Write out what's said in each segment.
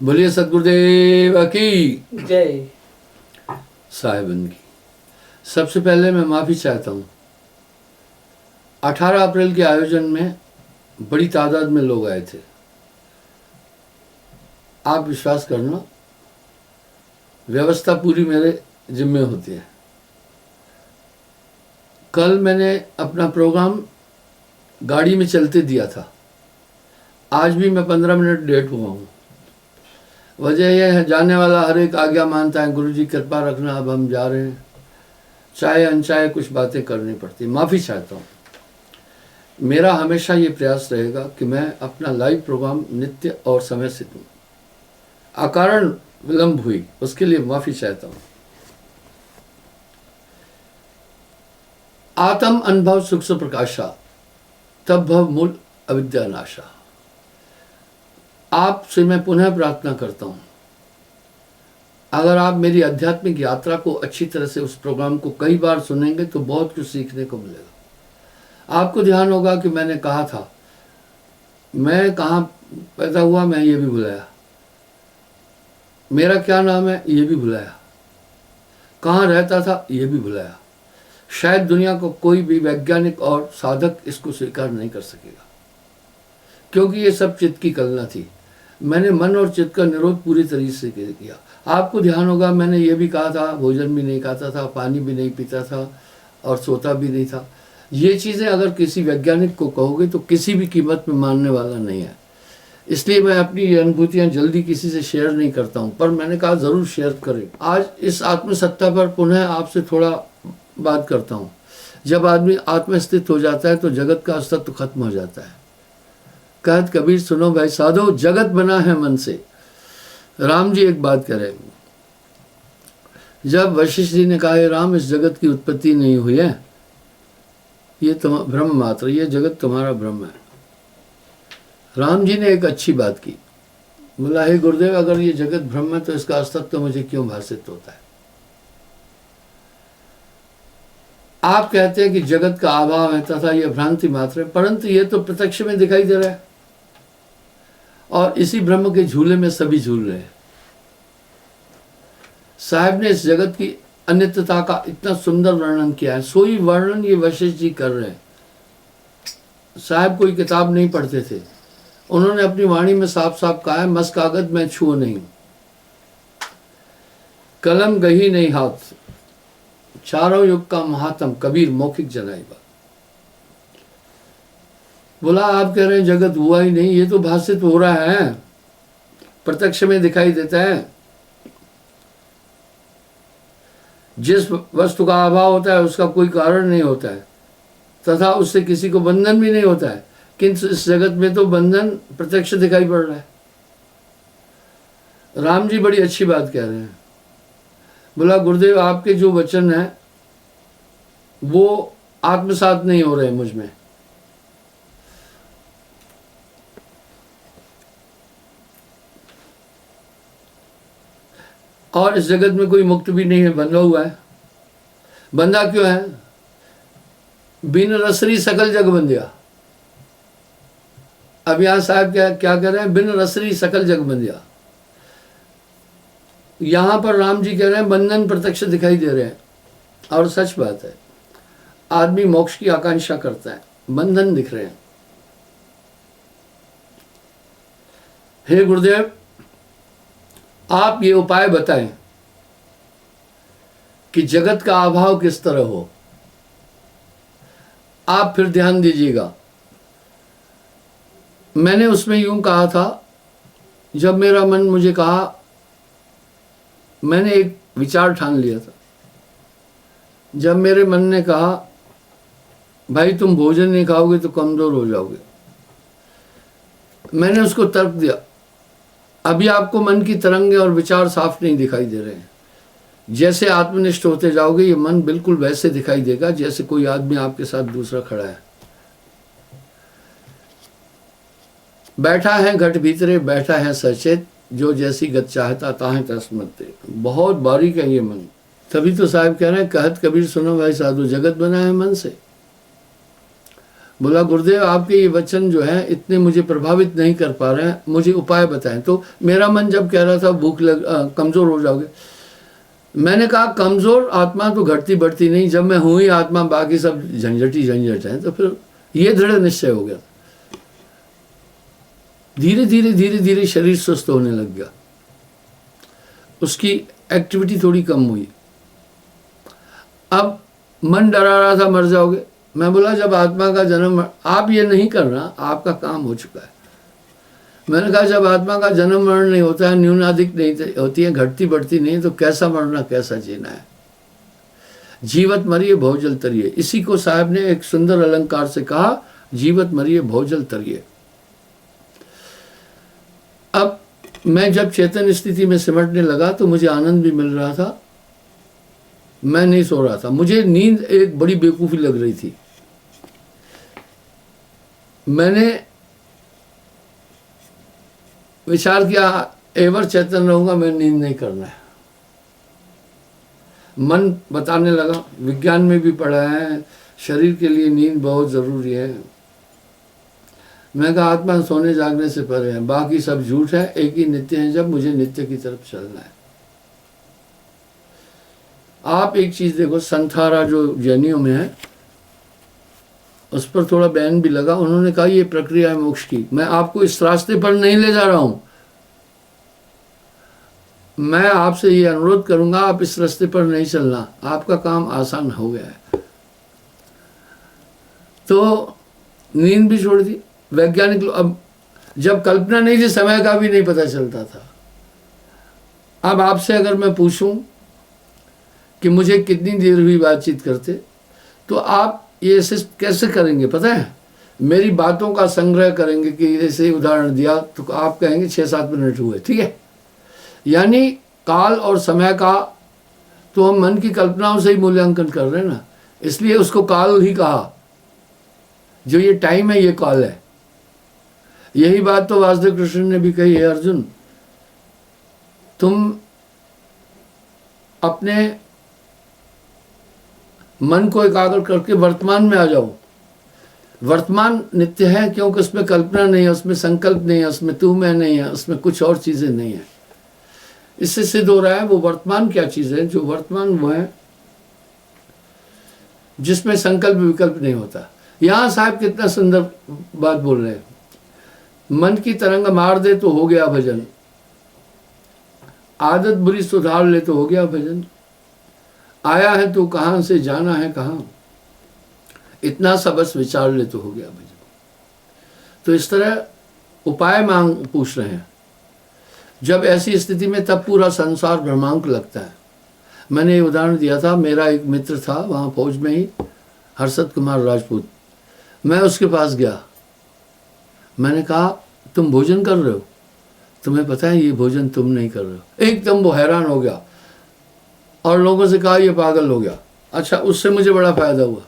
बोलिए सतगुरुदेव की जय। साहिबन की। सबसे पहले मैं माफ़ी चाहता हूँ। 18 अप्रैल के आयोजन में बड़ी तादाद में लोग आए थे। आप विश्वास करना, व्यवस्था पूरी मेरे जिम्मे होती है। कल मैंने अपना प्रोग्राम गाड़ी में चलते दिया था। आज भी मैं 15 मिनट लेट हुआ हूँ। वजह यह है, जाने वाला हर एक आज्ञा मानता है, गुरुजी कृपा रखना, अब हम जा रहे हैं। चाहे अनचाहे कुछ बातें करनी पड़ती। माफ़ी चाहता हूँ। मेरा हमेशा ये प्रयास रहेगा कि मैं अपना लाइव प्रोग्राम नित्य और समय से दूँ। अकारण विलंब हुई, उसके लिए माफ़ी चाहता हूँ। आत्म अनुभव सुख से प्रकाशा, तब भव मूल अविद्या नाशा। आपसे मैं पुनः प्रार्थना करता हूँ, अगर आप मेरी आध्यात्मिक यात्रा को अच्छी तरह से, उस प्रोग्राम को कई बार सुनेंगे तो बहुत कुछ सीखने को मिलेगा। आपको ध्यान होगा कि मैंने कहा था, मैं कहाँ पैदा हुआ मैं ये भी भुलाया, मेरा क्या नाम है ये भी भुलाया, कहाँ रहता था ये भी भुलाया। शायद दुनिया को कोई भी वैज्ञानिक और साधक इसको स्वीकार नहीं कर सकेगा, क्योंकि ये सब चित्त की कल्पना थी। मैंने मन और चित्त का निरोध पूरी तरीके से किया। आपको ध्यान होगा मैंने ये भी कहा था, भोजन भी नहीं खाता था, पानी भी नहीं पीता था और सोता भी नहीं था। ये चीज़ें अगर किसी वैज्ञानिक को कहोगे तो किसी भी कीमत में मानने वाला नहीं है। इसलिए मैं अपनी ये अनुभूतियाँ जल्दी किसी से शेयर नहीं करता हूँ, पर मैंने कहा ज़रूर शेयर करें। आज इस आत्मसत्ता पर पुनः आपसे थोड़ा बात करता हूँ। जब आदमी आत्मस्थित हो जाता है तो जगत का अस्तित्व खत्म हो जाता है। कहत कबीर सुनो भाई साधो, जगत बना है मन से। राम जी एक बात कह रहे हैं, जब वशिष्ठ जी ने कहा राम इस जगत की उत्पत्ति नहीं हुई है, ये ब्रह्म मात्र, ये जगत तुम्हारा ब्रह्म है। राम जी ने एक अच्छी बात की, बोला हे गुरुदेव, अगर ये जगत ब्रह्म है तो इसका अस्तित्व मुझे क्यों भाषित होता है। आप कहते हैं कि जगत का अभाव है तथा यह भ्रांति मात्र है, परंतु ये तो प्रत्यक्ष में दिखाई दे रहा है और इसी ब्रह्म के झूले में सभी झूल रहे हैं। साहब ने इस जगत की अनित्यता का इतना सुंदर वर्णन किया है। सोई वर्णन ये वशिष्ठ जी कर रहे हैं। साहब कोई किताब नहीं पढ़ते थे, उन्होंने अपनी वाणी में साफ साफ कहा है, मस कागज में छुओ नहीं, कलम गही नहीं हाथ, चारों युग का महात्म कबीर मौखिक जनाई बात। बोला आप कह रहे हैं जगत हुआ ही नहीं, ये तो भाषित हो रहा है, प्रत्यक्ष में दिखाई देता है। जिस वस्तु का अभाव होता है उसका कोई कारण नहीं होता है तथा उससे किसी को बंधन भी नहीं होता है, किंतु इस जगत में तो बंधन प्रत्यक्ष दिखाई पड़ रहा है। राम जी बड़ी अच्छी बात कह रहे हैं। बोला गुरुदेव आपके जो वचन है वो आत्मसात नहीं हो रहे मुझ में। और इस जगत में कोई मुक्त भी नहीं है, बंधा हुआ है। बंधा क्यों है? बिन रसरी सकल जग बंधिया। अब यहां साहब क्या कह रहे हैं? बिन रसरी सकल जग बंधिया। यहां पर राम जी कह रहे हैं बंधन प्रत्यक्ष दिखाई दे रहे हैं, और सच बात है। आदमी मोक्ष की आकांक्षा करता है, बंधन दिख रहे हैं। हे गुरुदेव, आप ये उपाय बताएं कि जगत का अभाव किस तरह हो। आप फिर ध्यान दीजिएगा, मैंने उसमें यूं कहा था, जब मेरा मन मुझे कहा, मैंने एक विचार ठान लिया था। जब मेरे मन ने कहा भाई तुम भोजन नहीं खाओगे तो कमजोर हो जाओगे, मैंने उसको तर्क दिया। अभी आपको मन की तरंगे और विचार साफ नहीं दिखाई दे रहे हैं। जैसे आत्मनिष्ठ होते जाओगे ये मन बिल्कुल वैसे दिखाई देगा जैसे कोई आदमी आपके साथ दूसरा खड़ा है। बैठा है घट भीतरे, बैठा है सचेत, जो जैसी गत चाहता ताहे तस्मते। बहुत बारीक है ये मन। तभी तो साहब कह रहे हैं कहत कबीर सुनो भाई साधु, जगत बना है मन से। बोला गुरुदेव आपके ये वचन जो है इतने मुझे प्रभावित नहीं कर पा रहे हैं, मुझे उपाय बताएं। तो मेरा मन जब कह रहा था कमज़ोर हो जाओगे, मैंने कहा कमज़ोर आत्मा तो घटती बढ़ती नहीं, जब मैं हूँ ही आत्मा, बाकी सब झंझट है। तो फिर ये दृढ़ निश्चय हो गया। धीरे धीरे धीरे धीरे शरीर स्वस्थ होने लग गया, उसकी एक्टिविटी थोड़ी कम हुई। अब मन डरा रहा था मर जाओगे, मैं बोला जब आत्मा का जन्म, आप ये नहीं करना, आपका काम हो चुका है। मैंने कहा जब आत्मा का जन्म मरण नहीं होता है, न्यूनाधिक नहीं होती है, घटती बढ़ती नहीं, तो कैसा मरना कैसा जीना है। जीवत मरिए भवजल तरिए, इसी को साहब ने एक सुंदर अलंकार से कहा, जीवत मरिए भवजल तरिए। अब मैं जब चेतन स्थिति में सिमटने लगा तो मुझे आनंद भी मिल रहा था, मैं नहीं सो रहा था, मुझे नींद एक बड़ी बेवकूफ़ी लग रही थी। मैंने विचार किया एवर चेतन रहूंगा, मैं नींद नहीं करना है। मन बताने लगा, विज्ञान में भी पढ़ा है शरीर के लिए नींद बहुत ज़रूरी है। मैं कहा आत्मा सोने जागने से परे है, बाकी सब झूठ है, एक ही नित्य है, जब मुझे नित्य की तरफ चलना है। आप एक चीज़ देखो, संथारा जो जैनियों में है उस पर थोड़ा बैन भी लगा, उन्होंने कहा ये प्रक्रिया है मोक्ष की। मैं आपको इस रास्ते पर नहीं ले जा रहा हूं, मैं आपसे ये अनुरोध करूंगा आप इस रास्ते पर नहीं चलना, आपका काम आसान हो गया है। तो नींद भी छोड़ दी। वैज्ञानिक अब जब कल्पना नहीं थी, समय का भी नहीं पता चलता था। अब आपसे अगर मैं पूछूं कि मुझे कितनी देर हुई बातचीत करते, तो आप ये ऐसे कैसे करेंगे पता है, मेरी बातों का संग्रह करेंगे कि जैसे उदाहरण दिया तो आप कहेंगे 6-7 मिनट हुए, ठीक है। यानी काल और समय का तो हम मन की कल्पनाओं से ही मूल्यांकन कर रहे हैं ना, इसलिए उसको काल ही कहा। जो ये टाइम है ये काल है। यही बात तो वासुदेव कृष्ण ने भी कही है, अर्जुन तुम अपने मन को एकाग्र करके वर्तमान में आ जाओ। वर्तमान नित्य है क्योंकि उसमें कल्पना नहीं है, उसमें संकल्प नहीं है, उसमें तू मैं नहीं है, उसमें कुछ और चीजें नहीं है। इससे सिद्ध हो रहा है वो वर्तमान क्या चीज है, जो वर्तमान वो है जिसमें संकल्प विकल्प नहीं होता। यहां साहब कितना सुंदर बात बोल रहे हैं, मन की तरंग मार दे तो हो गया भजन, आदत बुरी सुधार ले तो हो गया भजन, आया है तो कहां से जाना है कहां, इतना सा बस विचार ले तो हो गया भजन। तो इस तरह उपाय मांग पूछ रहे हैं। जब ऐसी स्थिति में तब पूरा संसार ब्रह्मांक लगता है। मैंने ये उदाहरण दिया था, मेरा एक मित्र था वहाँ फौज में ही, हर्षद कुमार राजपूत। मैं उसके पास गया, मैंने कहा तुम भोजन कर रहे हो, तुम्हें पता है ये भोजन तुम नहीं कर रहे हो। एकदम वो हैरान हो गया और लोगों से कहा ये पागल हो गया। अच्छा, उससे मुझे बड़ा फायदा हुआ।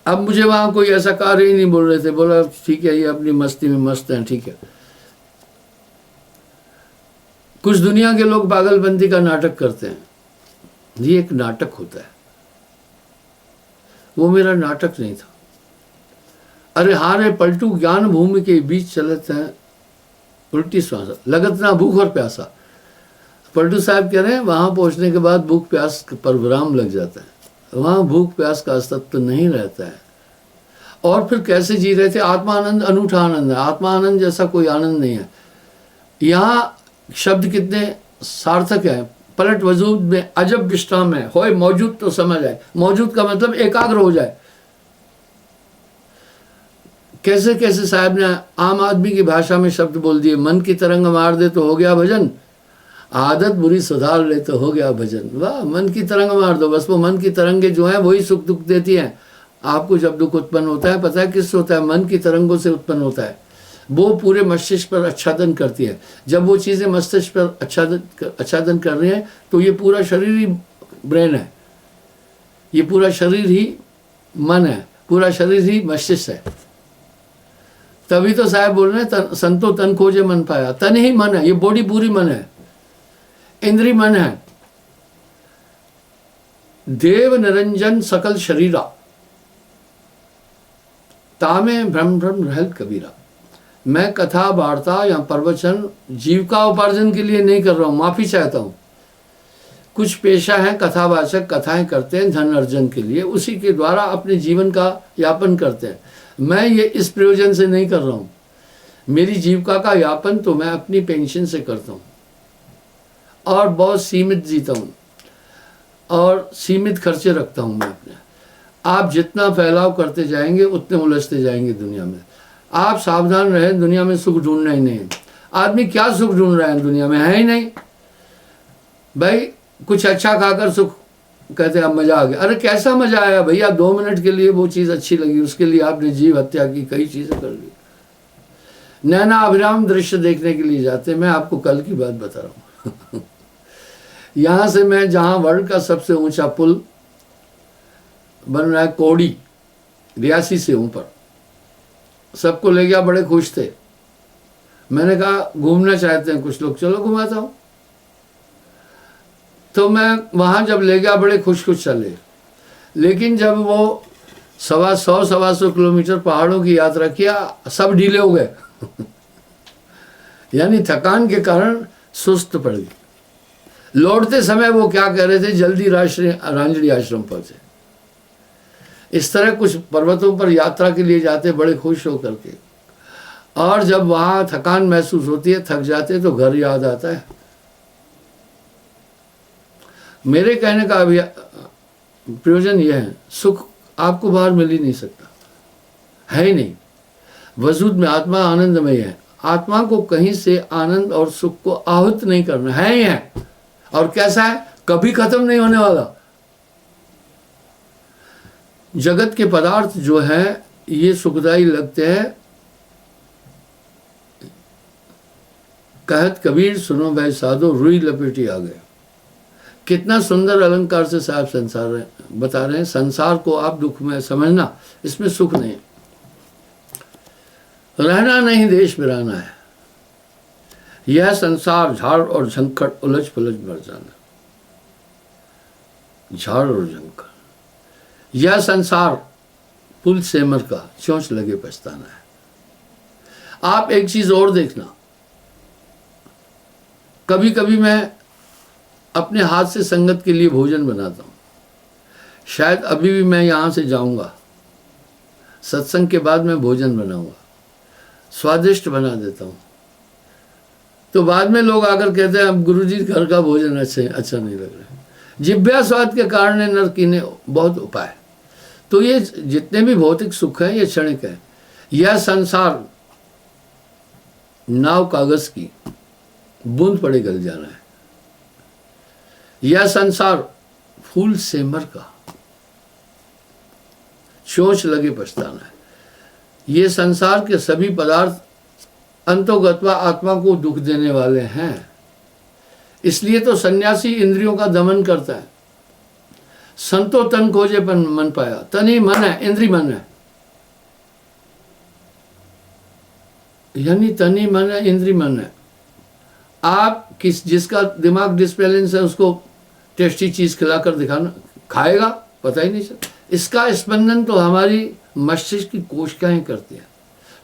अब मुझे वहाँ कोई ऐसा कार्य ही नहीं बोल रहे थे, बोला ठीक है ये अपनी मस्ती में मस्त हैं, ठीक है। कुछ दुनिया के लोग पागलपंती का नाटक करते हैं, ये एक नाटक होता है, वो मेरा नाटक नहीं था। अरे हारे पलटू ज्ञान भूमि के बीच चलते हैं उल्टी श्वास, लगत ना भूख और प्यासा। पलटू साहब कह रहे हैं वहां पहुंचने के बाद भूख प्यास पर विराम लग जाता है, वहां भूख प्यास का अस्तित्व नहीं रहता है। और फिर कैसे जी रहे थे, आत्मानंद अनूठा आनंद है, आत्मानंद जैसा कोई आनंद नहीं है। यहाँ शब्द कितने सार्थक है, पलट वजूद में अजब विश्राम है, होए मौजूद तो समझ आए। मौजूद का मतलब एकाग्र हो जाए। कैसे कैसे साहब ने आम आदमी की भाषा में शब्द बोल दिए, मन की तरंग मार दे तो हो गया भजन, आदत बुरी सुधार ले तो हो गया भजन। वाह, मन की तरंग मार दो, बस वो मन की तरंगे जो हैं वही सुख दुख देती हैं। आपको जब दुख उत्पन्न होता है पता है किससे होता है, मन की तरंगों से उत्पन्न होता है। वो पूरे मस्तिष्क पर आच्छादन करती है। जब वो चीज़ें मस्तिष्क पर आच्छादन कर रही हैं तो ये पूरा शरीर ही ब्रेन है, ये पूरा शरीर ही मन है, पूरा शरीर ही मस्तिष्क है। तभी तो साहब बोल रहे हैं संतो तन खोजे मन पाया। तन ही मन है, ये बॉडी पूरी मन है, इंद्री मन है। देव निरंजन सकल शरीरा, तामे भ्रम भ्रम रहल कबीरा। मैं कथा वार्ता या प्रवचन जीविका उपार्जन के लिए नहीं कर रहा हूँ, माफ़ी चाहता हूँ। कुछ पेशा है कथावाचक, कथाएं करते हैं धन अर्जन के लिए, उसी के द्वारा अपने जीवन का यापन करते हैं। मैं ये इस प्रयोजन से नहीं कर रहा हूँ। मेरी जीविका का यापन तो मैं अपनी पेंशन से करता हूँ और बहुत सीमित जीता हूँ और सीमित खर्चे रखता हूँ मैं अपने। आप जितना फैलाव करते जाएंगे उतने उलझते जाएंगे दुनिया में। आप सावधान रहें, दुनिया में सुख ढूंढना ही नहीं है। आदमी क्या सुख ढूंढ रहा है दुनिया में, है ही नहीं भाई। कुछ अच्छा खाकर सुख कहते हैं अब मजा आ गया। अरे कैसा मजा आया भैया, 2 मिनट के लिए वो चीज़ अच्छी लगी, उसके लिए आपने जीव हत्या की, कई चीज़ें कर ली। नैना अभिराम दृश्य देखने के लिए जाते, मैं आपको कल की बात बता रहा हूँ। यहाँ से मैं जहाँ वर्ल्ड का सबसे ऊंचा पुल बन रहा है कोड़ी, रियासी से ऊपर, सबको ले गया, बड़े खुश थे। मैंने कहा घूमना चाहते हैं कुछ लोग, चलो घुमाता हूँ। तो मैं वहाँ जब ले गया बड़े खुश खुश चले, लेकिन जब वो 100-125 किलोमीटर पहाड़ों की यात्रा किया, सब ढीले हो गए। यानी थकान के कारण सुस्त पड़ गई। लौटते समय वो क्या कह रहे थे, जल्दी रांजड़ी आश्रम पहुंचे। इस तरह कुछ पर्वतों पर यात्रा के लिए जाते बड़े खुश होकर के, और जब वहाँ थकान महसूस होती है, थक जाते, तो घर याद आता है। मेरे कहने का अभी प्रयोजन यह है, सुख आपको बाहर मिल ही नहीं सकता, है ही नहीं। वजूद में आत्मा आनंदमय है। आत्मा को कहीं से आनंद और सुख को आहूत नहीं करना, है ही है। और कैसा है, कभी खत्म नहीं होने वाला। जगत के पदार्थ जो है ये सुखदायी लगते हैं। कहत कबीर सुनो भाई साधो, रुई लपेटी आ गए। कितना सुंदर अलंकार से साहब संसार बता रहे हैं। संसार को आप दुख में समझना, इसमें सुख नहीं। रहना नहीं देश बिराना है। यह संसार झाड़ और झंखड़, उलझ पुलझ मर जाना। झाड़ और झंखड़, यह संसार पुल सेमर का, चोंच लगे पछताना है। आप एक चीज और देखना, कभी कभी मैं अपने हाथ से संगत के लिए भोजन बनाता हूँ। शायद अभी भी मैं यहाँ से जाऊँगा, सत्संग के बाद मैं भोजन बनाऊँगा, स्वादिष्ट बना देता हूँ। तो बाद में लोग आकर कहते हैं अब गुरुजी घर का भोजन अच्छा नहीं लग रहा है। जिब्या स्वाद के कारण नर कीने बहुत उपाय। तो ये जितने भी भौतिक सुख हैं ये क्षणिक है। यह संसार नाव कागज की, बूंद पड़े गल जाना है। यह संसार फूल सेमर का, चोंच लगे पछताना है। ये संसार के सभी पदार्थ अंतोगत्वा आत्मा को दुख देने वाले हैं। इसलिए तो सन्यासी इंद्रियों का दमन करता है। संतो तन खोजे पर मन पाया। तन ही मन है, इंद्री मन है। यानी तन ही मन है, इंद्री मन है। आप जिसका दिमाग डिसबैलेंस है उसको टेस्टी चीज खिलाकर दिखाना, खाएगा पता ही नहीं चलता। इसका स्पंदन तो हमारी मस्तिष्क की कोशिकाएं करती हैं।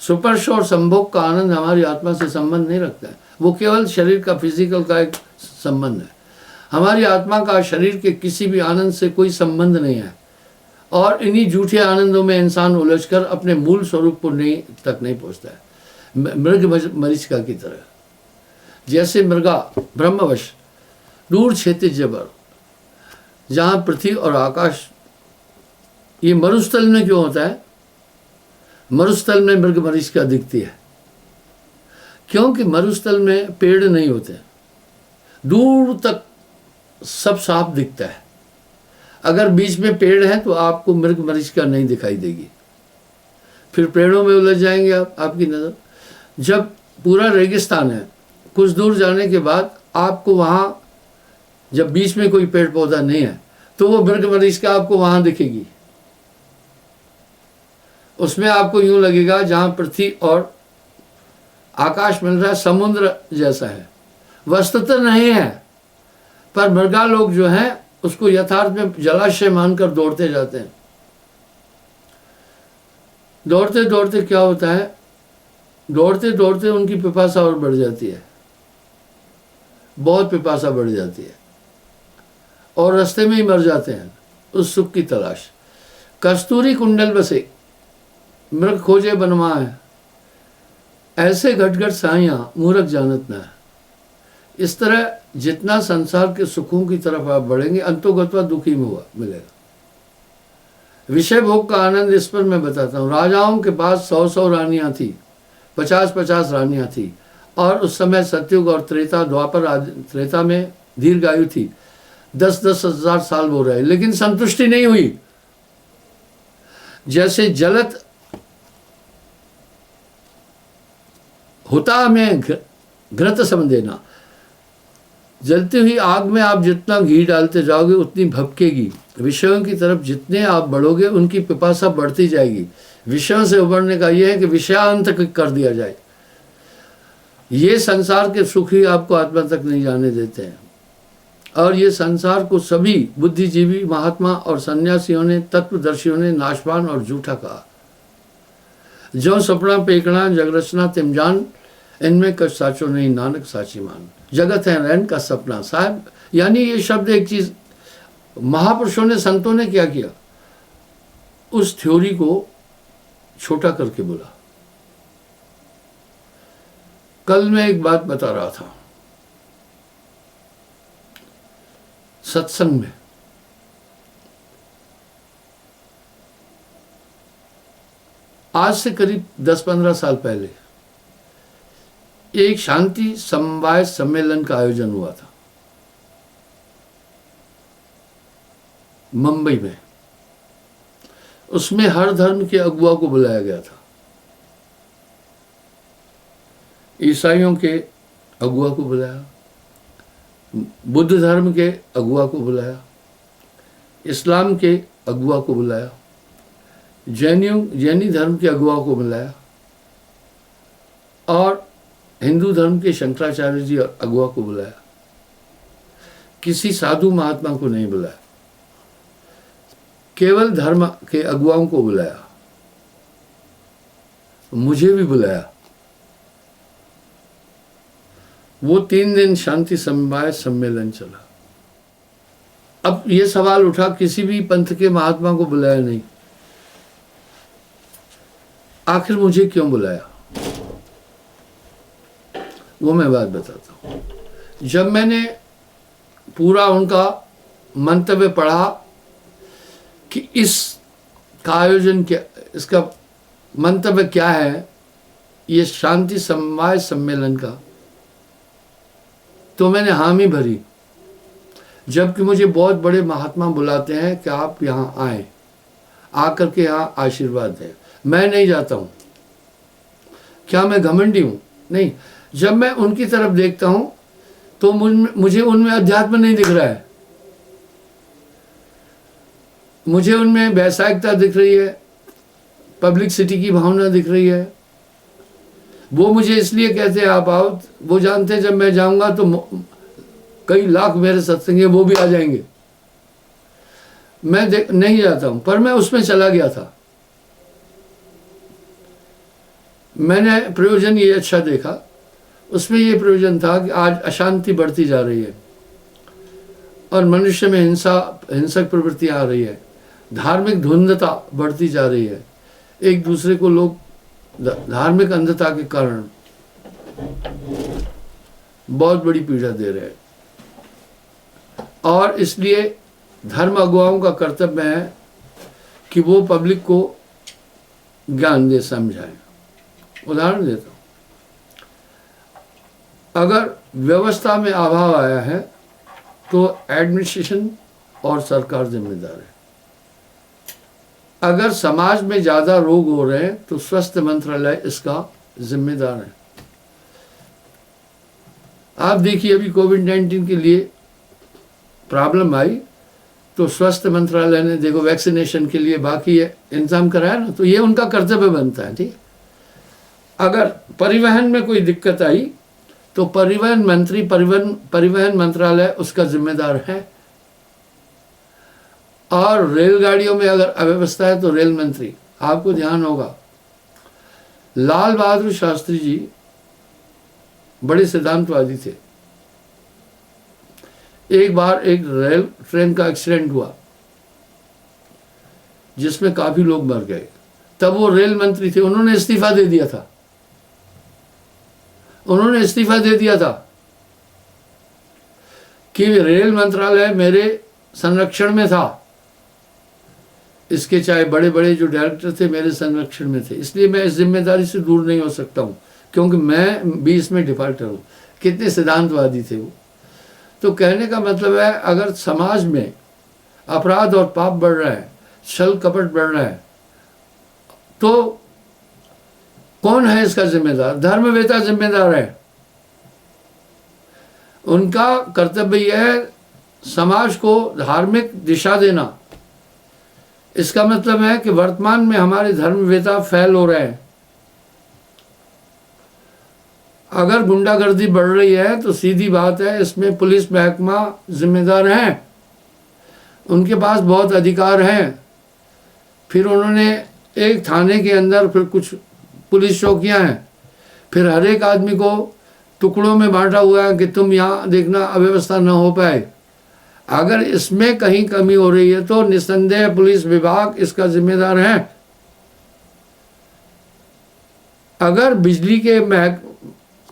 स्पर्श और संभोग का आनंद हमारी आत्मा से संबंध नहीं रखता है, वो केवल शरीर का, फिजिकल का एक संबंध है। हमारी आत्मा का शरीर के किसी भी आनंद से कोई संबंध नहीं है। और इन्हीं झूठे आनंदों में इंसान उलझकर अपने मूल स्वरूप को तक नहीं पहुंचता है। मृग मरीचिका की तरह, जैसे मृगा ब्रह्मवश दूर क्षितिज जबर, जहाँ पृथ्वी और आकाश, ये मरुस्थल में क्यों होता है? मरुस्थल में मृग मरीचिका दिखती है क्योंकि मरुस्थल में पेड़ नहीं होते, दूर तक सब साफ दिखता है। अगर बीच में पेड़ है तो आपको मृग मरीचिका नहीं दिखाई देगी, फिर पेड़ों में उलझ जाएंगे आपकी नज़र। जब पूरा रेगिस्तान है, कुछ दूर जाने के बाद आपको वहाँ, जब बीच में कोई पेड़ पौधा नहीं है तो वो मृग मरीचिका आपको वहाँ दिखेगी। उसमें आपको यूं लगेगा जहाँ पृथ्वी और आकाश मिल रहा है, समुद्र जैसा है। वस्तुतः नहीं है, पर मृगा लोग जो हैं उसको यथार्थ में जलाशय मानकर दौड़ते जाते हैं। दौड़ते दौड़ते क्या होता है, दौड़ते दौड़ते उनकी पिपासा और बढ़ जाती है, बहुत पिपासा बढ़ जाती है, और रास्ते में ही मर जाते हैं उस सुख की तलाश। कस्तूरी कुंडल बसे मृग खोजे बनवाए, ऐसे घटघट साइयां मूर्ख जानत न है। इस तरह जितना संसार के सुखों की तरफ आप बढ़ेंगे, अंतोगत्वा दुखी में हुआ मिलेगा। विषय भोग का आनंद इस पर मैं बताता हूँ। राजाओं के पास 100 रानियां थी, 50 रानियां थी, और उस समय सतयुग और त्रेता द्वापर त्रेता में दीर्घायु थी, 10-10 हजार साल हो रहे, लेकिन संतुष्टि नहीं हुई। जैसे जलत होता में घृत समझेना, जलती हुई आग में आप जितना घी डालते जाओगे उतनी भपकेगी। विषयों की तरफ जितने आप बढ़ोगे उनकी पिपासा बढ़ती जाएगी। विषयों से उबरने का यह है कि विषयांत कर दिया जाए। ये संसार के सुख ही आपको आत्मा तक नहीं जाने देते हैं, और ये संसार को सभी बुद्धिजीवी महात्मा और सन्यासियों ने, तत्वदर्शियों ने नाशवान और झूठा कहा। जो सपना पेकड़ा जगरचना तिमजान, इनमें कछ साचो नहीं नानक साची मान। जगत है रैन का सपना साहब, यानी ये शब्द एक चीज, महापुरुषों ने, संतों ने क्या किया, उस थ्योरी को छोटा करके बोला। कल मैं एक बात बता रहा था सत्संग में, आज से करीब 10-15 साल पहले एक शांति समवाय सम्मेलन का आयोजन हुआ था मुंबई में। उसमें हर धर्म के अगुआ को बुलाया गया था। ईसाइयों के अगुआ को बुलाया, बुद्ध धर्म के अगुआ को बुलाया, इस्लाम के अगुआ को बुलाया, जैनी धर्म के अगुआ को बुलाया, और हिंदू धर्म के शंकराचार्य जी अगुआ को बुलाया। किसी साधु महात्मा को नहीं बुलाया, केवल धर्म के अगुआओं को बुलाया। मुझे भी बुलाया। वो 3 दिन शांति समवाय सम्मेलन चला। अब ये सवाल उठा, किसी भी पंथ के महात्मा को बुलाया नहीं, आखिर मुझे क्यों बुलाया? वो मैं बात बताता हूं। जब मैंने पूरा उनका मंतव्य पढ़ा कि इसका आयोजन क्या, इसका मंतव्य क्या है, ये शांति समवाय सम्मेलन का, तो मैंने हामी भरी। जबकि मुझे बहुत बड़े महात्मा बुलाते हैं कि आप यहाँ आए, आकर के यहाँ आशीर्वाद दें, मैं नहीं जाता हूँ। क्या मैं घमंडी हूँ? नहीं। जब मैं उनकी तरफ देखता हूँ तो मुझे उनमें अध्यात्म नहीं दिख रहा है, मुझे उनमें वैसायिकता दिख रही है, पब्लिसिटी की भावना दिख रही है। वो मुझे इसलिए कहते हैं आप आओ, वो जानते हैं जब मैं जाऊंगा तो कई लाख मेरे सत्संगी वो भी आ जाएंगे। मैं नहीं जाता हूं, पर मैं उसमें चला गया था। मैंने प्रयोजन ये अच्छा देखा, उसमें ये प्रयोजन था कि आज अशांति बढ़ती जा रही है और मनुष्य में हिंसक प्रवृत्तियां आ रही है, धार्मिक धुंधता बढ़ती जा रही है, एक दूसरे को लोग धार्मिक अंधता के कारण बहुत बड़ी पीड़ा दे रहे हैं। और इसलिए धर्म अगुवाओं का कर्तव्य है कि वो पब्लिक को ज्ञान दे, समझाएं। उदाहरण देता हूं, अगर व्यवस्था में अभाव आया है तो एडमिनिस्ट्रेशन और सरकार जिम्मेदार है। अगर समाज में ज्यादा रोग हो रहे हैं तो स्वास्थ्य मंत्रालय इसका जिम्मेदार है। आप देखिए, अभी कोविड-19 के लिए प्रॉब्लम आई तो स्वास्थ्य मंत्रालय ने देखो वैक्सीनेशन के लिए बाकी इंतजाम कराया ना, तो ये उनका कर्तव्य बनता है। ठीक, अगर परिवहन में कोई दिक्कत आई तो परिवहन मंत्री, परिवहन मंत्रालय उसका जिम्मेदार है। और रेलगाड़ियों में अगर अव्यवस्था है तो रेल मंत्री, आपको ध्यान होगा लाल बहादुर शास्त्री जी बड़े सिद्धांतवादी थे। एक बार एक रेल ट्रेन का एक्सीडेंट हुआ जिसमें काफी लोग मर गए। तब वो रेल मंत्री थे, उन्होंने इस्तीफा दे दिया था। उन्होंने इस्तीफा दे दिया था कि रेल मंत्रालय मेरे संरक्षण में था, इसके चाहे बड़े बड़े जो डायरेक्टर थे मेरे संरक्षण में थे, इसलिए मैं इस जिम्मेदारी से दूर नहीं हो सकता हूं, क्योंकि मैं भी इसमें डिफाल्टर हूं। कितने सिद्धांतवादी थे वो। तो कहने का मतलब है, अगर समाज में अपराध और पाप बढ़ रहा है, छल कपट बढ़ रहा है, तो कौन है इसका जिम्मेदार? धर्मवेता जिम्मेदार है। उनका कर्तव्य यह है समाज को धार्मिक दिशा देना। इसका मतलब है कि वर्तमान में हमारे धर्मवेता फेल हो रहे हैं। अगर गुंडागर्दी बढ़ रही है तो सीधी बात है, इसमें पुलिस महकमा जिम्मेदार है, उनके पास बहुत अधिकार हैं। फिर उन्होंने एक थाने के अंदर फिर कुछ पुलिस चौकियां हैं, फिर हर एक आदमी को टुकड़ों में बांटा हुआ है कि तुम यहाँ देखना अव्यवस्था न हो पाए। अगर इसमें कहीं कमी हो रही है तो निस्संदेह पुलिस विभाग इसका जिम्मेदार है। अगर बिजली के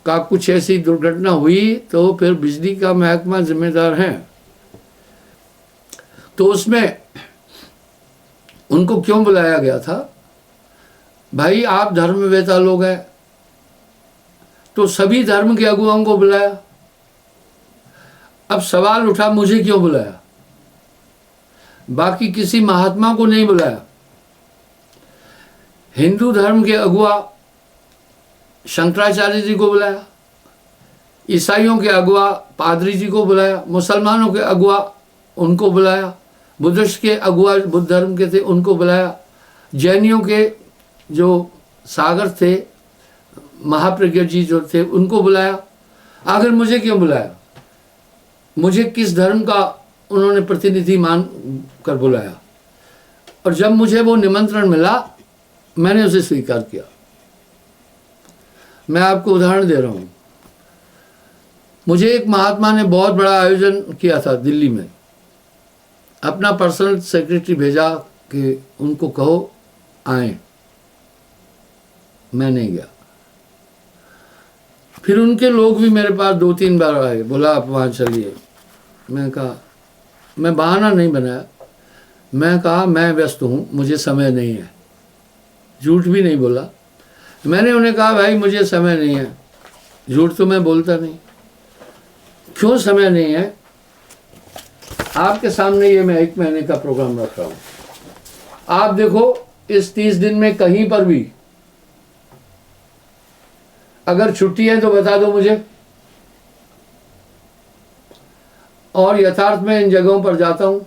का कुछ ऐसी दुर्घटना हुई तो फिर बिजली का महकमा जिम्मेदार है। तो उसमें उनको क्यों बुलाया गया था? भाई आप धर्मवेता लोग हैं, तो सभी धर्म के अगुवाओं को बुलाया। अब सवाल उठा मुझे क्यों बुलाया, बाकी किसी महात्मा को नहीं बुलाया। हिंदू धर्म के अगुआ शंकराचार्य जी को बुलाया, ईसाइयों के अगुआ पादरी जी को बुलाया, मुसलमानों के अगुआ उनको बुलाया, बुद्धिस्ट के अगुआ बुद्ध धर्म के थे उनको बुलाया, जैनियों के जो सागर थे महाप्रज्ञ जी जो थे उनको बुलाया। आखिर मुझे क्यों बुलाया? मुझे किस धर्म का उन्होंने प्रतिनिधि मान कर बुलाया? और जब मुझे वो निमंत्रण मिला मैंने उसे स्वीकार किया। मैं आपको उदाहरण दे रहा हूं। मुझे एक महात्मा ने बहुत बड़ा आयोजन किया था दिल्ली में, अपना पर्सनल सेक्रेटरी भेजा कि उनको कहो आए। मैं नहीं गया। फिर उनके लोग भी मेरे पास 2-3 बार आए, बोला आप वहाँ चलिए। मैं कहा, मैं बहाना नहीं बनाया, मैं कहा मैं व्यस्त हूँ, मुझे समय नहीं है। झूठ भी नहीं बोला। मैंने उन्हें कहा भाई मुझे समय नहीं है। झूठ तो मैं बोलता नहीं। क्यों समय नहीं है? आपके सामने ये मैं 1 महीने का प्रोग्राम रख रहा हूँ। आप देखो इस 30 दिन में कहीं पर भी अगर छुट्टी है तो बता दो मुझे। और यथार्थ में इन जगहों पर जाता हूं,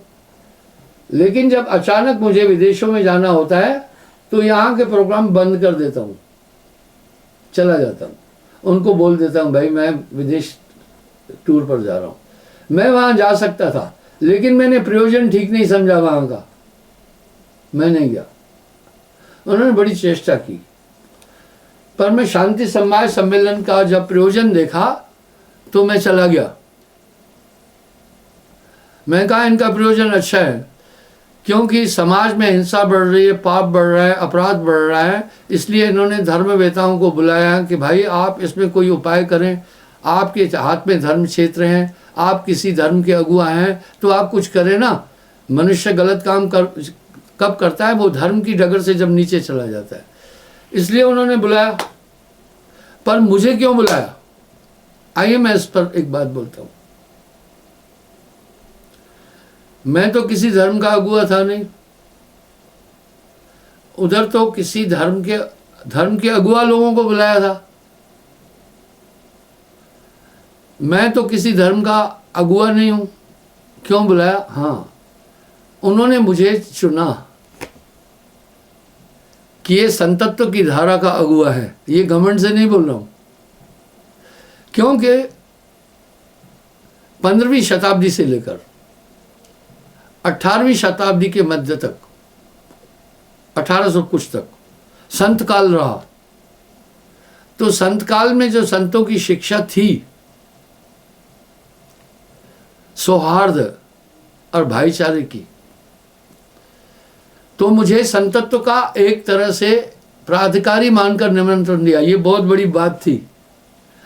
लेकिन जब अचानक मुझे विदेशों में जाना होता है तो यहाँ के प्रोग्राम बंद कर देता हूँ, चला जाता हूँ। उनको बोल देता हूँ भाई मैं विदेश टूर पर जा रहा हूँ। मैं वहाँ जा सकता था लेकिन मैंने प्रयोजन ठीक नहीं समझा वहाँ का, मैं नहीं गया। उन्होंने बड़ी चेष्टा की, पर मैं शांति समाज सम्मेलन का जब प्रयोजन देखा तो मैं चला गया। मैं कहा इनका प्रयोजन अच्छा है, क्योंकि समाज में हिंसा बढ़ रही है, पाप बढ़ रहा है, अपराध बढ़ रहा है, इसलिए इन्होंने धर्मवेताओं को बुलाया कि भाई आप इसमें कोई उपाय करें। आपके हाथ में धर्म क्षेत्र हैं, आप किसी धर्म के अगुआ हैं, तो आप कुछ करें ना। मनुष्य गलत काम कब करता है? वो धर्म की डगर से जब नीचे चला जाता है। इसलिए उन्होंने बुलाया। पर मुझे क्यों बुलाया? आइए मैं इस पर एक बात बोलता हूं। मैं तो किसी धर्म का अगुआ था नहीं। उधर तो किसी धर्म के अगुआ लोगों को बुलाया था। मैं तो किसी धर्म का अगुआ नहीं हूं। क्यों बुलाया? हाँ, उन्होंने मुझे चुना कि ये संतत्व की धारा का अगुआ है। ये घमंड से नहीं बोल रहा हूं, क्योंकि 15वीं शताब्दी से लेकर 18वीं शताब्दी के मध्य तक, 1800 कुछ तक संत काल रहा। तो संत काल में जो संतों की शिक्षा थी, सौहार्द और भाईचारे की, तो मुझे संतत्व का एक तरह से प्राधिकारी मानकर निमंत्रण दिया। ये बहुत बड़ी बात थी।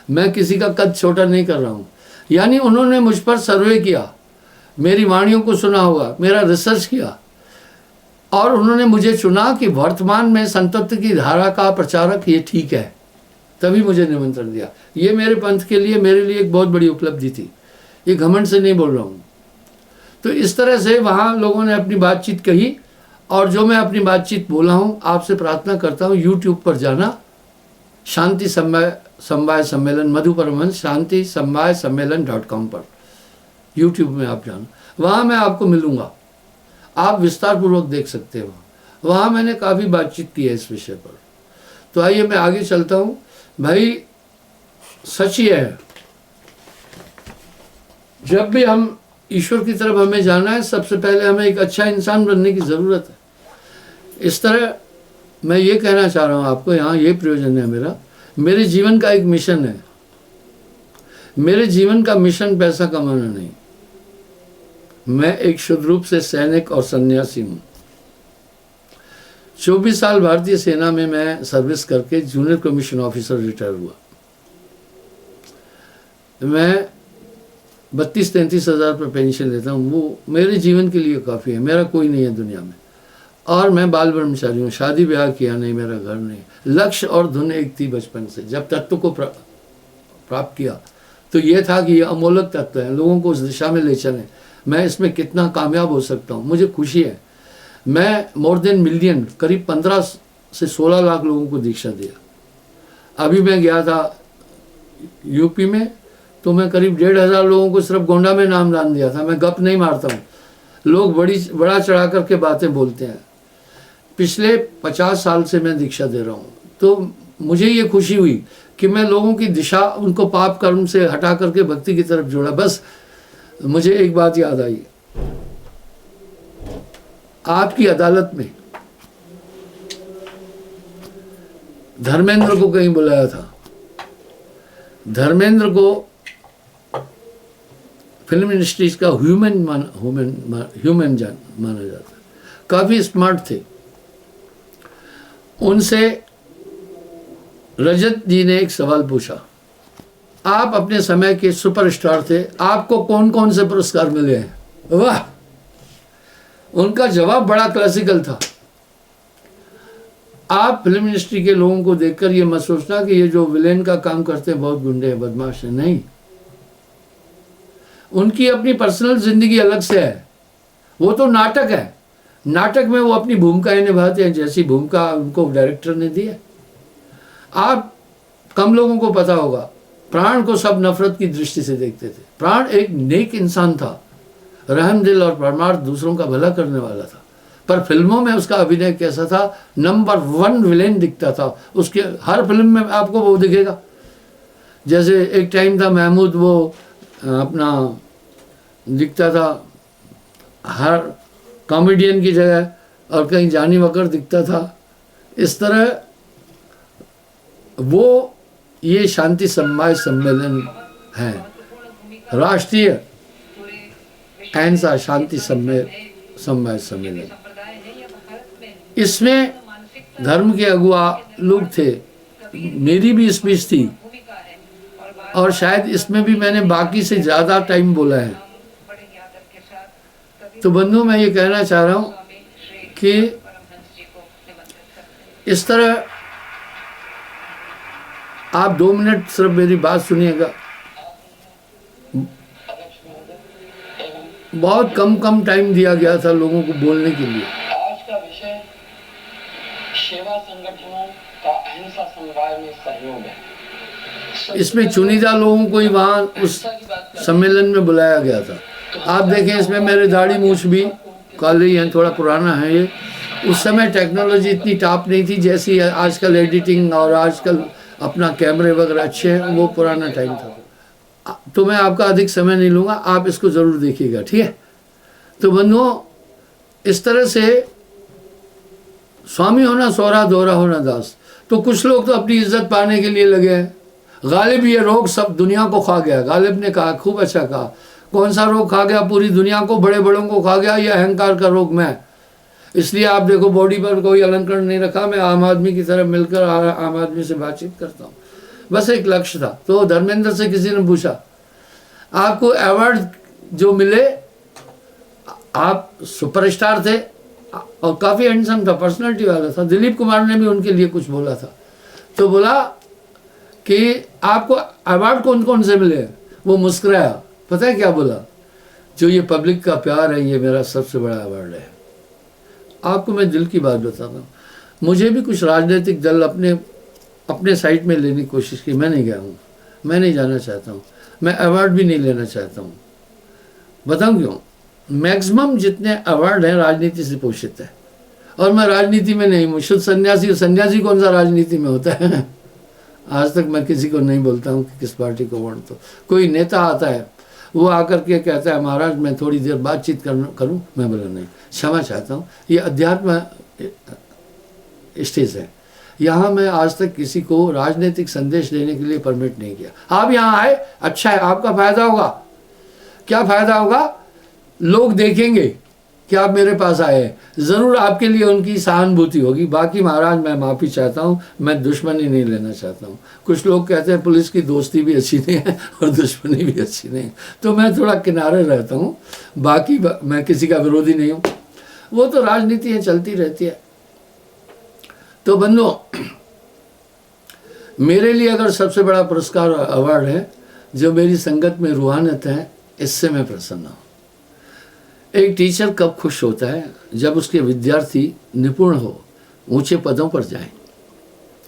मैं किसी का कद छोटा नहीं कर रहा हूं। यानी उन्होंने मुझ पर सर्वे किया, मेरी वाणियों को सुना होगा, मेरा रिसर्च किया, और उन्होंने मुझे चुना कि वर्तमान में संतत्व की धारा का प्रचारक ये ठीक है, तभी मुझे निमंत्रण दिया। ये मेरे पंथ के लिए, मेरे लिए एक बहुत बड़ी उपलब्धि थी। ये घमंड से नहीं बोल रहा हूँ। तो इस तरह से वहाँ लोगों ने अपनी बातचीत कही, और जो मैं अपनी बातचीत बोला हूँ, आपसे प्रार्थना करता हूँ यूट्यूब पर जाना, शांति समवाय सम्मेलन मधु परमहंस शांति समवाय सम्मेलन.com पर यूट्यूब में आप जाना, वहाँ मैं आपको मिलूँगा, आप विस्तार पूर्वक देख सकते हो। वहाँ मैंने काफ़ी बातचीत की है इस विषय पर। तो आइए मैं आगे चलता हूँ। भाई सच ही है, जब भी हम ईश्वर की तरफ हमें जाना है, सबसे पहले हमें एक अच्छा इंसान बनने की ज़रूरत है। इस तरह मैं ये कहना चाह रहा हूँ आपको, यहाँ ये प्रयोजन है मेरा, मेरे जीवन का एक मिशन है। मेरे जीवन का मिशन पैसा कमाना नहीं। मैं एक शुद्ध रूप से सैनिक और सन्यासी हूँ। 24 साल भारतीय सेना में मैं सर्विस करके जूनियर कमीशन ऑफिसर रिटायर हुआ। मैं 32-33 हज़ार पर पेंशन लेता हूँ। वो मेरे जीवन के लिए काफ़ी है। मेरा कोई नहीं है दुनिया में, और मैं बाल ब्रह्मचारी हूँ। शादी ब्याह किया नहीं, मेरा घर नहीं। लक्ष्य और धुन एक थी बचपन से। जब तत्व को प्राप्त किया तो ये था कि ये अमोलक तत्व है, लोगों को उस दिशा में ले चलें। मैं इसमें कितना कामयाब हो सकता हूँ, मुझे खुशी है। मैं मोर देन मिलियन, करीब 15 से 16 लाख लोगों को दीक्षा दिया। अभी मैं गया था यूपी में, तो मैं करीब 1,500 लोगों को सिर्फ गोंडा में नाम दान दिया था। मैं गप नहीं मारता हूँ, लोग बड़ा चढ़ा करके बातें बोलते हैं। पिछले 50 साल से मैं दीक्षा दे रहा हूँ, तो मुझे ये खुशी हुई कि मैं लोगों की दिशा, उनको पाप कर्म से हटा करके भक्ति की तरफ जोड़ा। बस मुझे एक बात याद आई, आपकी अदालत में धर्मेंद्र को कहीं बुलाया था। धर्मेंद्र को फिल्म इंडस्ट्रीज का ह्यूमन माना जाता है। काफ़ी स्मार्ट थे। उनसे रजत जी ने एक सवाल पूछा, आप अपने समय के सुपरस्टार थे, आपको कौन कौन से पुरस्कार मिले हैं? वाह! उनका जवाब बड़ा क्लासिकल था। आप फिल्म इंडस्ट्री के लोगों को देखकर ये मत सोचना कि ये जो विलेन का काम करते हैं बहुत गुंडे हैं, बदमाश हैं। नहीं, उनकी अपनी पर्सनल जिंदगी अलग से है। वो तो नाटक है, नाटक में वो अपनी भूमिकाएं निभाते हैं, जैसी भूमिका उनको डायरेक्टर ने दी है। आप कम लोगों को पता होगा, प्राण को सब नफरत की दृष्टि से देखते थे। प्राण एक नेक इंसान था, रहम दिल और परमार्थ, दूसरों का भला करने वाला था। पर फिल्मों में उसका अभिनय कैसा था? नंबर 1 विलेन दिखता था। उसके हर फिल्म में आपको वो दिखेगा। जैसे एक टाइम था महमूद, वो अपना दिखता था हर कॉमेडियन की जगह, और कहीं जानी वकर दिखता था। इस तरह वो ये शांति समवाय सम्मेलन है, राष्ट्रीय अहिंसा शांति समवाय सम्मेलन। इसमें धर्म के अगुआ लोग थे, मेरी भी स्पीच थी, और शायद इसमें भी मैंने बाकी से ज़्यादा टाइम बोला है। तो बंधु, मैं ये कहना चाह रहा हूँ कि इस तरह आप 2 मिनट सिर्फ मेरी बात सुनिएगा। बहुत कम टाइम दिया गया था लोगों को बोलने के लिए। आज का विषय सेवा संगठनों का अहिंसा समवाय में सहयोग है। इसमें चुनिंदा लोगों को ही वहाँ उस सम्मेलन में बुलाया गया था। आप देखें, इसमें मेरे दाढ़ी मूछ भी काली हैं, थोड़ा पुराना है ये। उस समय टेक्नोलॉजी इतनी टॉप नहीं थी जैसी आजकल एडिटिंग और आजकल अपना कैमरे वगैरह अच्छे हैं, वो पुराना टाइम था। तो मैं आपका अधिक समय नहीं लूँगा, आप इसको ज़रूर देखिएगा, ठीक है? तो बंधुओं, इस तरह से स्वामी होना सोहरा, दोहरा होना दास। तो कुछ लोग तो अपनी इज्जत पाने के लिए लगे हैं। गालिब ये रोग सब दुनिया को खा गया। गालिब ने कहा, खूब अच्छा कहा, कौन सा रोग खा गया? पूरी दुनिया को, बड़े बड़ों को खा गया, ये अहंकार का रोग। मैं इसलिए आप देखो बॉडी पर कोई अलंकरण नहीं रखा, मैं आम आदमी की तरह मिलकर आम आदमी से बातचीत करता हूँ। बस एक लक्ष्य था। तो धर्मेंद्र से किसी ने पूछा, आपको अवार्ड जो मिले, आप सुपरस्टार थे और काफ़ी हैंडसम था, पर्सनालिटी वाला था। दिलीप कुमार ने भी उनके लिए कुछ बोला था। तो बोला कि आपको अवार्ड कौन कौन से मिले? वो मुस्कुराया। पता है क्या बोला? जो ये पब्लिक का प्यार है, ये मेरा सबसे बड़ा अवार्ड है। आपको मैं दिल की बात बताता हूँ, मुझे भी कुछ राजनीतिक दल अपने साइड में लेने की कोशिश की, मैं नहीं गया हूँ, मैं नहीं जाना चाहता हूँ, मैं अवार्ड भी नहीं लेना चाहता हूँ। बताऊँ क्यों? मैक्सिमम जितने अवार्ड हैं राजनीति से पोषित है, और मैं राजनीति में नहीं हूँ। शुद्ध सन्यासी, सन्यासी कौन सा राजनीति में होता है? आज तक मैं किसी को नहीं बोलता हूँ कि किस पार्टी को वोट दो। कोई नेता आता है, वो आकर के कहता है, महाराज मैं थोड़ी देर बातचीत करूँ, मैं बोला नहीं, क्षमा चाहता हूँ, ये अध्यात्म स्टेज है, यहाँ मैं आज तक किसी को राजनीतिक संदेश देने के लिए परमिट नहीं किया। आप यहाँ आए, अच्छा है, आपका फायदा होगा। क्या फायदा होगा? लोग देखेंगे कि आप मेरे पास आए हैं, ज़रूर आपके लिए उनकी सहानुभूति होगी। बाकी महाराज मैं माफ़ी चाहता हूँ, मैं दुश्मनी नहीं लेना चाहता हूँ। कुछ लोग कहते हैं पुलिस की दोस्ती भी अच्छी नहीं है और दुश्मनी भी अच्छी नहीं है, तो मैं थोड़ा किनारे रहता हूँ। बाकी मैं किसी का विरोधी नहीं हूँ, वो तो राजनीति है, चलती रहती है। तो बंधुओं, मेरे लिए अगर सबसे बड़ा पुरस्कार अवार्ड है जो मेरी संगत में रूहानियत है, इससे मैं प्रसन्न हूँ। एक टीचर कब खुश होता है? जब उसके विद्यार्थी निपुण हो, ऊंचे पदों पर जाएं,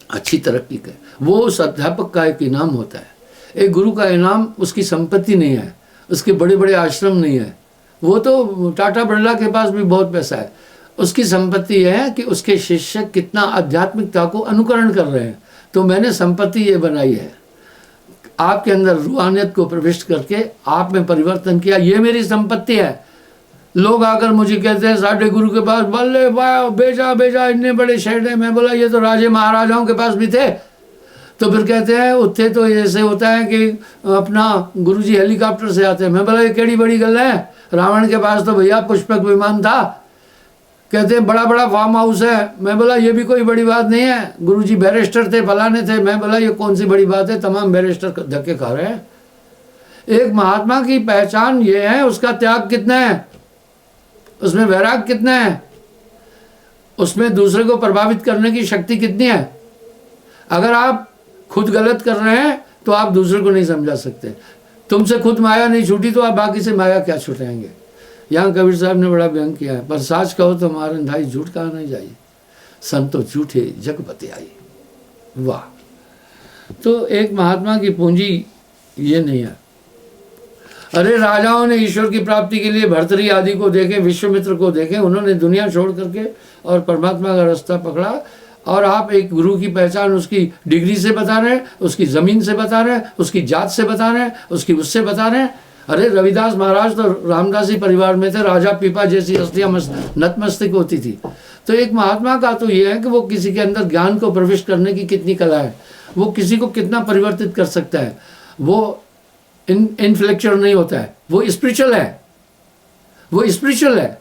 अच्छी तरक्की करें। वो उस अध्यापक का एक इनाम होता है। एक गुरु का इनाम उसकी संपत्ति नहीं है, उसके बड़े बड़े आश्रम नहीं है। वो तो टाटा बिरला के पास भी बहुत पैसा है, उसकी संपत्ति यह है कि उसके शिष्य कितना आध्यात्मिकता को अनुकरण कर रहे हैं। तो मैंने संपत्ति ये बनाई है, आपके अंदर रूहानियत को प्रविष्ट करके आप में परिवर्तन किया, ये मेरी संपत्ति है। लोग आकर मुझे कहते हैं साढ़े गुरु के पास, बल्ले वाह बेजा बेजा इतने बड़े शेड है। मैं बोला ये तो राजे महाराजाओं के पास भी थे। तो फिर कहते हैं उत्थे तो ऐसे होता है कि अपना गुरुजी हेलीकॉप्टर से आते हैं। मैं बोला ये केड़ी बड़ी गल है, रावण के पास तो भैया पुष्पक विमान था। कहते हैं बड़ा बड़ा फार्म हाउस है। मैं बोला ये भी कोई बड़ी बात नहीं है, गुरुजी बैरिस्टर थे, फलाने थे। मैं बोला ये कौन सी बड़ी बात है, तमाम बैरिस्टर धक्के खा रहे हैं। एक महात्मा की पहचान ये है, उसका त्याग कितना है, उसमें वैराग कितना है, उसमें दूसरे को प्रभावित करने की शक्ति कितनी है। अगर आप खुद गलत कर रहे हैं तो आप दूसरे को नहीं समझा सकते। तुमसे खुद माया नहीं छूटी तो आप बाकी से माया क्या छुटाएंगे। यहाँ कबीर साहब ने बड़ा व्यंग किया है, पर साच कहो तो मारे भाई झूठ कहा नहीं जाइए, संतो झूठे जग बते आई। वाह। तो एक महात्मा की पूंजी ये नहीं है। अरे राजाओं ने ईश्वर की प्राप्ति के लिए भर्तरी आदि को देखे, विश्वामित्र को देखे, उन्होंने दुनिया छोड़ करके और परमात्मा का रास्ता पकड़ा। और आप एक गुरु की पहचान उसकी डिग्री से बता रहे हैं, उसकी ज़मीन से बता रहे हैं, उसकी जात से बता रहे हैं, उसकी उससे बता रहे हैं। अरे रविदास महाराज तो रामदासी परिवार में थे, राजा पीपा जैसी हस्तियाँ नतमस्तक होती थी। तो एक महात्मा का तो ये है कि वो किसी के अंदर ज्ञान को प्रविष्ट करने की कितनी कला है, वो किसी को कितना परिवर्तित कर सकता है। वो इंटेलेक्चुअल नहीं होता है, वो स्पिरिचुअल है, वो स्पिरिचुअल है।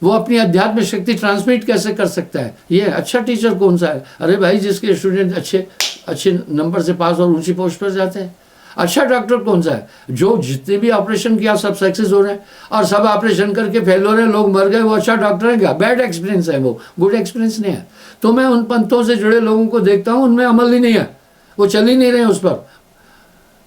वो अपनी अध्यात्म शक्ति ट्रांसमिट कैसे कर सकता है। ये अच्छा टीचर कौन सा है? अरे भाई जिसके स्टूडेंट अच्छे नंबर से पास और ऊंची पोस्ट पर जाते हैं। अच्छा डॉक्टर कौन सा है? जो जितने भी ऑपरेशन किया सब सक्सेस हो रहे हैं, और सब ऑपरेशन करके फेल हो रहे हैं, लोग मर गए, वो अच्छा डॉक्टर है क्या? बैड एक्सपीरियंस है, वो गुड एक्सपीरियंस नहीं है। तो मैं उन पंथों से जुड़े लोगों को देखता हूँ, उनमें अमल ही नहीं है, वो चल ही नहीं रहे उस पर।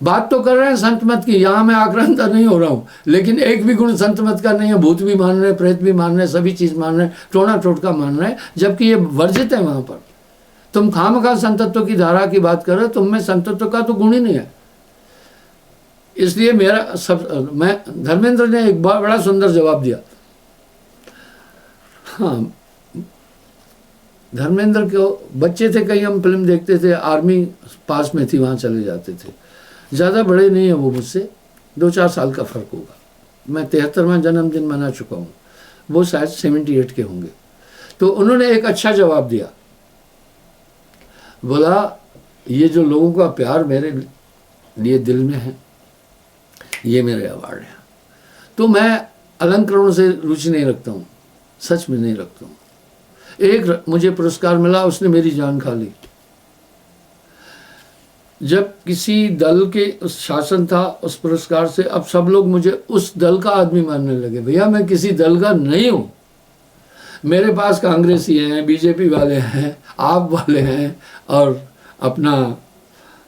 बात तो कर रहे हैं संत मत की, यहाँ मैं आक्रांत नहीं हो रहा हूँ, लेकिन एक भी गुण संत मत का नहीं है। भूत भी मान रहे, प्रेत भी मान रहे, सभी चीज़ मान रहे, टोना टोटका मान रहे, जबकि ये वर्जित है वहाँ पर। तुम खामखा संतत्व की धारा की बात कर रहे हो, तुम में संतत्व का तो गुण ही नहीं है। इसलिए मैं धर्मेंद्र ने एक बड़ा सुंदर जवाब दिया। हाँ, धर्मेंद्र को बच्चे थे, कहीं हम फिल्म देखते थे, आर्मी पास में थी, वहाँ चले जाते थे। ज़्यादा बड़े नहीं है वो मुझसे, 2-4 साल का फ़र्क होगा। मैं 73वां जन्मदिन मना चुका हूँ, वो शायद 78 के होंगे। तो उन्होंने एक अच्छा जवाब दिया। बोला ये जो लोगों का प्यार मेरे लिए दिल में है, ये मेरे अवार्ड हैं। तो मैं अलंकरणों से रुचि नहीं रखता हूँ, सच में नहीं रखता हूँ। एक मुझे पुरस्कार मिला, उसने मेरी जान खा ली। जब किसी दल के उस शासन था, उस पुरस्कार से अब सब लोग मुझे उस दल का आदमी मानने लगे। भैया मैं किसी दल का नहीं हूँ। मेरे पास कांग्रेसी हैं, बीजेपी वाले हैं, आप वाले हैं, और अपना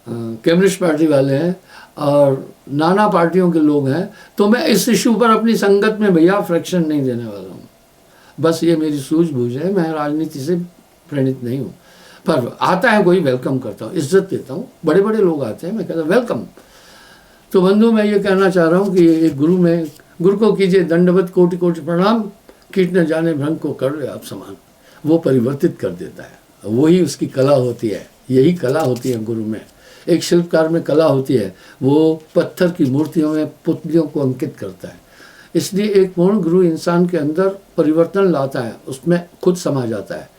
कम्युनिस्ट पार्टी वाले हैं, और नाना पार्टियों के लोग हैं। तो मैं इस इशू पर अपनी संगत में भैया फ्रैक्शन नहीं देने वाला हूँ। बस ये मेरी सूझबूझ है, मैं राजनीति से प्रेरित नहीं हूँ। पर आता है कोई, वेलकम करता हूँ, इज्जत देता हूँ। बड़े बड़े लोग आते हैं, मैं कहता हूँ वेलकम। तो बंधु मैं ये कहना चाह रहा हूँ कि एक गुरु को कीजिए दंडवत कोटि कोटि प्रणाम, कीट न जाने भ्रंग को कर ले आप समान। वो परिवर्तित कर देता है, वही उसकी कला होती है। यही कला होती है गुरु में। एक शिल्पकार में कला होती है, वो पत्थर की मूर्तियों में पुतलियों को अंकित करता है। इसलिए एक पूर्ण गुरु इंसान के अंदर परिवर्तन लाता है, उसमें खुद समा जाता है।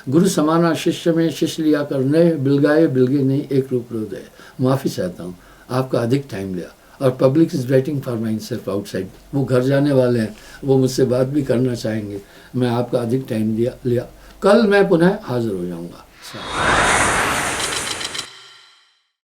गुरु समाना शिष्य में, शिष्य लिया कर नए, बिलगाए बिलगे नहीं एक रूप हृदय। माफ़ी चाहता हूँ, आपका अधिक टाइम लिया, और public is waiting for my self outside. वो घर जाने वाले हैं, वो मुझसे बात भी करना चाहेंगे। मैं आपका अधिक टाइम लिया। कल मैं पुनः हाजिर हो जाऊँगा।